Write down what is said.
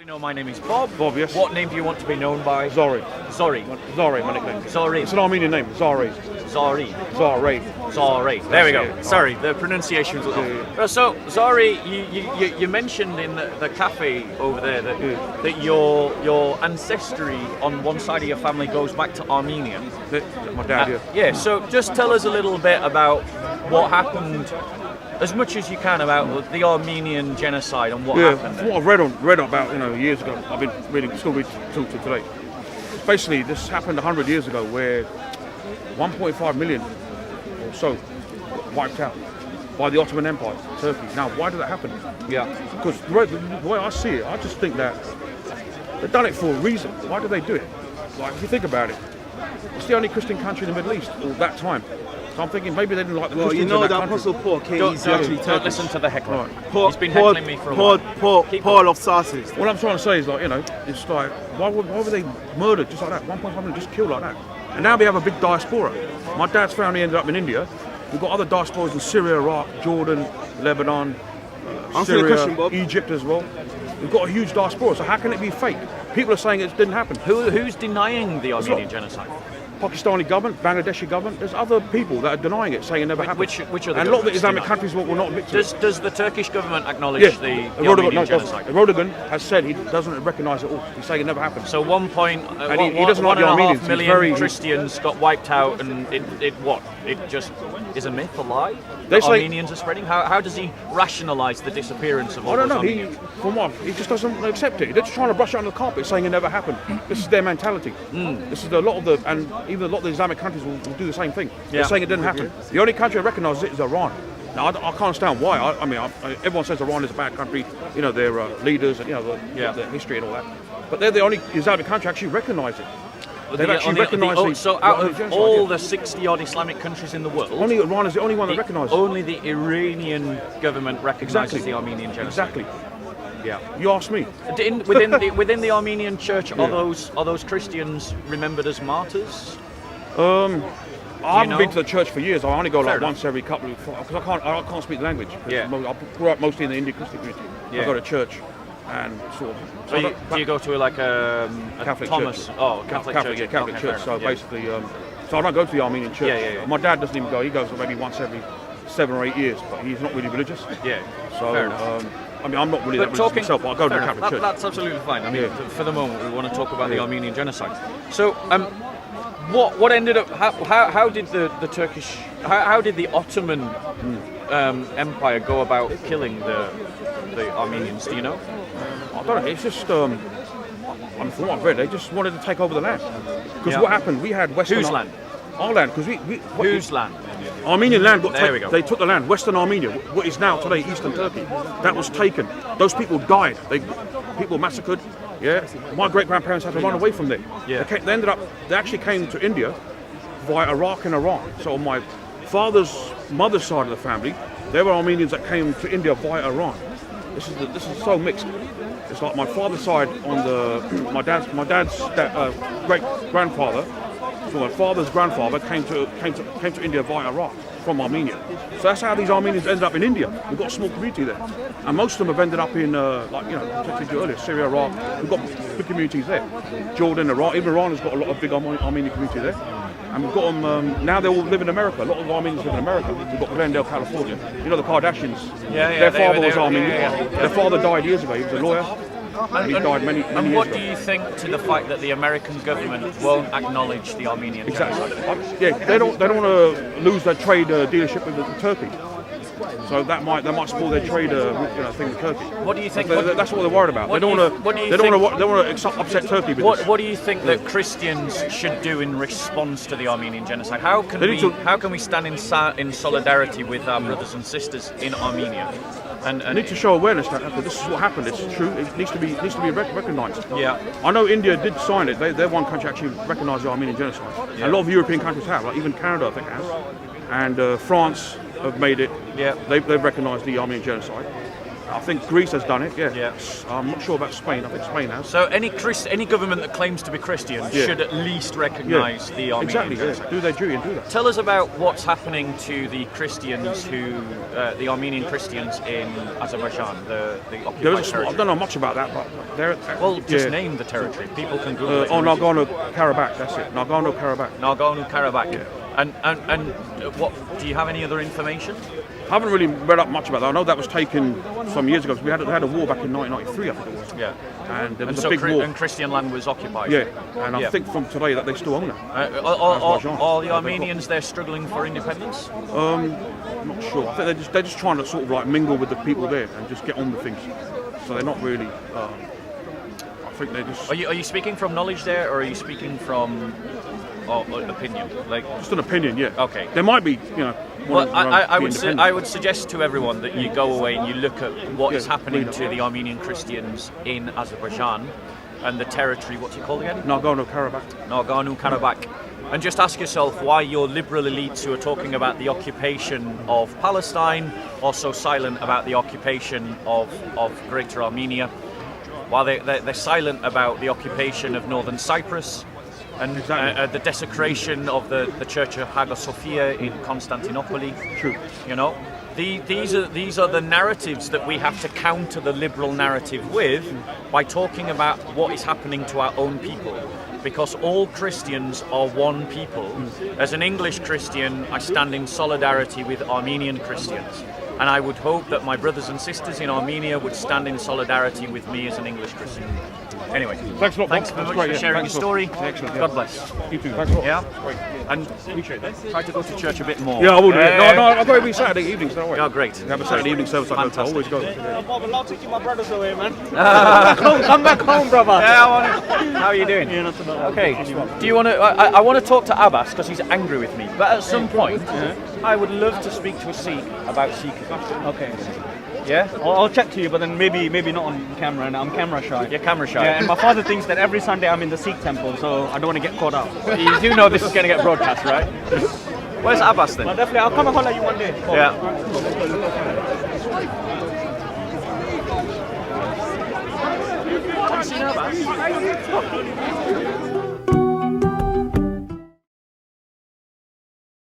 No, my name is Bob. Bob, yes. What name do you want to be known by? Zori. Zori. Zori, my nickname. Zori. It's an Armenian name. Zori. Zori. Zori. Zori. There we go. it. Sorry, the pronunciation was a little. So, Zori, you mentioned in the cafe over there that your ancestry on one side of your family goes back to Armenia. My dad, Yeah. So, just tell us a little bit about what happened. As much as you can about the Armenian genocide and what happened there. From what I've read about years ago, I've been still reading till today. Basically, this happened 100 years ago, where 1.5 million or so wiped out by the Ottoman Empire, Turkey. Now, why did that happen? Yeah. Because the way I see it, I just think that they've done it for a reason. Why did they do it? Like, if you think about it, it's the only Christian country in the Middle East all that time. So I'm thinking maybe they didn't like the Christians in that country. Well, Apostle Paul came actually Turkish. Don't listen to the heckler. Right. He's been heckling me for a while. Paul of Tarsus. What I'm trying to say is, it's like, why were they murdered just like that? 1.5 million just killed like that. And now we have a big diaspora. My dad's family ended up in India. We've got other diasporas in Syria, Iraq, Jordan, Lebanon, Syria, Egypt as well. We've got a huge diaspora, so how can it be fake? People are saying it didn't happen. Who's denying the Armenian genocide? Pakistani government, Bangladeshi government, there's other people that are denying it, saying it never happened. Which are the and a lot of the Islamic countries will not admit to it. Does the Turkish government acknowledge the Armenian genocide? Erdogan has said he doesn't recognise it all. He's saying it never happened. So 1.5 million Christians got wiped out, and it just is a myth, a lie? Armenians are spreading? How does he rationalise the disappearance of all those Armenians? He just doesn't accept it. They're just trying to brush it under the carpet, saying it never happened. This is their mentality. This is even a lot of the Islamic countries will do the same thing. They're saying it didn't happen. The only country that recognises it is Iran. Now, I can't understand why. Everyone says Iran is a bad country, their leaders and, the history and all that. But they're the only Islamic country actually recognise it. They've actually recognised So out of all the 60-odd Islamic countries in the world, only Iran is the only one that recognises it. Only the Iranian government recognises the Armenian genocide. Exactly. Yeah. You asked me. Within the Armenian church, are those Christians remembered as martyrs? I haven't been to the church for years. I only go once every couple of, because I can't speak the language. Yeah. I grew up mostly in the Indian Christian community. I go to church and sort of. So do you go to a Catholic Thomas? Church? Oh, Catholic church. Yeah, Catholic church. So basically, so I don't go to the Armenian church. Yeah. My dad doesn't even go. He goes maybe once every 7 or 8 years, but he's not really religious. Yeah. So I'm not really that religious myself, but I go to the Catholic church. That's absolutely fine. I mean, for the moment, we want to talk about the Armenian genocide. So, what ended up? How did the Turkish? How did the Ottoman Empire go about killing the Armenians? Do you know? I don't know. It's just from what I've read, they just wanted to take over the land. Because what happened? We had Western. Whose land? Our land. Because Whose land? Armenian land got taken. There we go. They took the land, Western Armenia, what is now today Eastern Turkey. That was taken. Those people died. People massacred. Yeah. My great grandparents had to run away from there. Yeah. They actually came to India via Iraq and Iran. So on my father's mother's side of the family, there were Armenians that came to India via Iran. This is so mixed. It's like my father's side on my dad's great grandfather. So my father's grandfather came to India via Iraq from Armenia. So that's how these Armenians ended up in India. We've got a small community there, and most of them have ended up in I said to you earlier, Syria, Iraq. We've got big communities there. Jordan, Iraq. Even Iran has got a lot of big Armenian community there, and we've got them now. They all live in America. A lot of Armenians live in America. We've got Glendale, California. The Kardashians. Yeah. Their father was Armenian. Their father died years ago. He was a lawyer. And he died many years ago. And what do you think to the fact that the American government won't acknowledge the Armenian genocide? They don't want to lose their trade dealership with Turkey. So that might spoil their trade thing with Turkey. What do you think? That's what they're worried about. They don't want to upset Turkey with this. What do you think that Christians should do in response to the Armenian genocide? How can we stand in solidarity with our brothers and sisters in Armenia? And need to show awareness that this is what happened. It's true. It needs to be recognised. Yeah. I know India did sign it. They're one country actually recognised the Armenian genocide. Yeah. A lot of European countries have, like even Canada, I think has, and France have made it. Yeah. They've recognised the Armenian genocide. I think Greece has done it. Yeah. Yeah. I'm not sure about Spain. I think Spain has. So any government that claims to be Christian Yeah. should at least recognise the Armenian Exactly. genocide. Yeah. Do their duty and do that. Tell us about what's happening to the Christians the Armenian Christians in Azerbaijan, the occupied I territory. don't know much about that, but they're Well, just yeah. name the territory. People can Google it. Nagorno-Karabakh. That's it. Nagorno-Karabakh. Nagorno-Karabakh. Yeah. And what do you have any other information? I haven't really read up much about that. I know that was taken some years ago. We had a war back in 1993, I think it was. Yeah. And there was so a big war. and Christian land was occupied. Yeah, and I Yeah. think from today that they still own it. Are the Armenians there struggling for independence? I'm not sure. I think they're just trying to sort of like mingle with the people there and just get on with things. So they're not really. I think they're just. Are you speaking from knowledge there, or are you speaking from opinion? Like Just an opinion, yeah. Okay. There might be, Well, I independent. would suggest to everyone that you go away and you look at what is Yeah, happening read to up. the Armenian Christians in Azerbaijan and the territory. What's it called again? Nagorno-Karabakh. Nagorno-Karabakh. And just ask yourself why your liberal elites who are talking about the occupation of Palestine are so silent about the occupation of Greater Armenia, while they're silent about the occupation of northern Cyprus and Exactly. the desecration of the Church of Hagia Sophia in Constantinople. True. You know, these are the narratives that we have to counter the liberal narrative with by talking about what is happening to our own people. Because all Christians are one people. As an English Christian, I stand in solidarity with Armenian Christians. And I would hope that my brothers and sisters in Armenia would stand in solidarity with me as an English Christian. Anyway, Thanks a lot, thanks Bob. very That's much great, for yeah. sharing Thanks your a lot. story. Excellent, yeah. God bless. You too. Thanks a lot. Yeah? Great. And Appreciate that. try to go to church a bit more. Yeah, I will do it. Yeah. No, I've got every Saturday evening, so don't worry. Oh, great. We have a Saturday evening service I go to. I always go. Yeah. Bob, allowed to keep my brothers away, man. Come back home, brother. Yeah, how are you doing? Yeah, not so bad. Okay. Do you want to? I want to talk to Abbas because he's angry with me. But at some point, I would love to speak to a Sikh about Sikhism. Okay. Yeah. I'll chat to you, but then maybe not on camera, and I'm camera shy. You're camera shy. Yeah, and my father thinks that every Sunday I'm in the Sikh temple, so I don't want to get caught out. You do know this is going to get broadcast, right? Where's Abbas then? But definitely, I'll come and holler at you one day. Bob. Yeah. Have you seen Abbas?